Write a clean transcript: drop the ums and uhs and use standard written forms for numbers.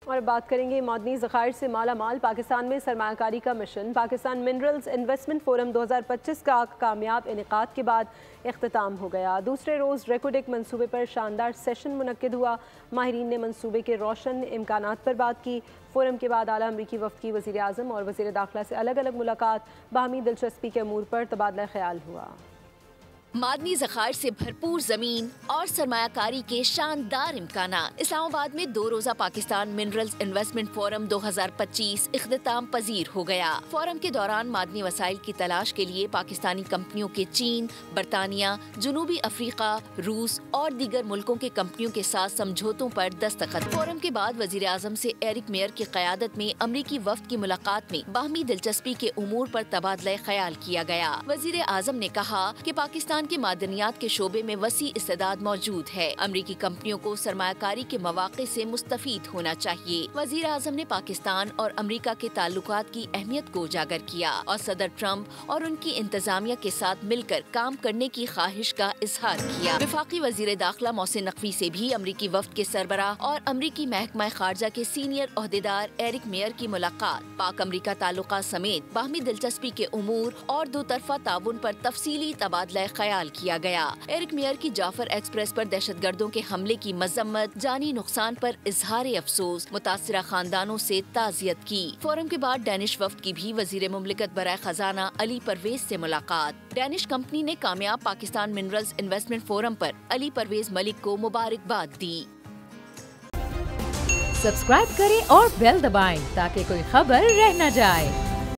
اور بات کریں گے معدنی ذخائر سے مالا مال پاکستان میں سرمایہ کاری کا mission. Pakistan minerals investment forum 2025 کا کامیاب انعقاد کے بعد اختتام ہو گیا۔ دوسرے روز ریکوڈک منصوبے پر شاندار سیشن منعقد ہوا۔ ماہرین نے منصوبے کے روشن امکانات پر بات کی۔ فورم کے بعد اعلیٰ امریکی وفد کی وزیر اعظم اور وزیر داخلہ سے الگ الگ ملاقات، باہمی دلچسپی کے امور پر تبادلہ خیال ہوا۔ معدنی ذخائر سے بھرپور زمین اور سرمایہ کاری کے شاندار امکانات۔ اسلام آباد میں 2 روزہ پاکستان منرلز انویسٹمنٹ فورم 2025 اختتام پذیر ہو گیا۔ فورم کے دوران معدنی وسائل کی تلاش کے لیے پاکستانی کمپنیوں کے چین، برطانیہ، جنوبی افریقہ، روس اور دیگر ملکوں کے کمپنیوں کے ساتھ سمجھوتوں پر دستخط۔ فورم کے بعد وزیر اعظم سے ایرک میئر کی قیادت میں امریکی وفد کی ملاقات میں باہمی دلچسپی کے امور پر تبادلہ خیال کیا گیا۔ وزیر اعظم نے کہا کہ پاکستان کے معدنیات کے شعبے میں وسیع استعداد موجود ہے۔ امریکی کمپنیوں کو سرمایہ کاری کے مواقع سے مستفید ہونا چاہیے۔ وزیر اعظم نے پاکستان اور امریکہ کے تعلقات کی اہمیت کو اجاگر کیا اور صدر ٹرمپ اور ان کی انتظامیہ کے ساتھ مل کر کام کرنے کی خواہش کا اظہار کیا۔ وفاقی وزیر داخلہ محسن نقوی سے بھی امریکی وفد کے سربراہ اور امریکی محکمہ خارجہ کے سینئر عہدیدار ایرک میئر کی ملاقات پاک امریکہ تعلقات سمیت باہمی دلچسپی کے امور اور دو طرفہ تعاون پر تفصیلی تبادلہ خیال کیا گیا۔ ایرک میئر کی جعفر ایکسپریس پر دہشت گردوں کے حملے کی مذمت، جانی نقصان پر اظہار افسوس، متاثرہ خاندانوں سے تعزیت کی۔ فورم کے بعد ڈینش وفد کی بھی وزیر مملکت برائے خزانہ علی پرویز سے ملاقات۔ ڈینش کمپنی نے کامیاب پاکستان منرلز انویسٹمنٹ فورم پر علی پرویز ملک کو مبارکباد دی۔ سبسکرائب کریں اور بیل دبائیں تاکہ کوئی خبر رہ نہ جائے۔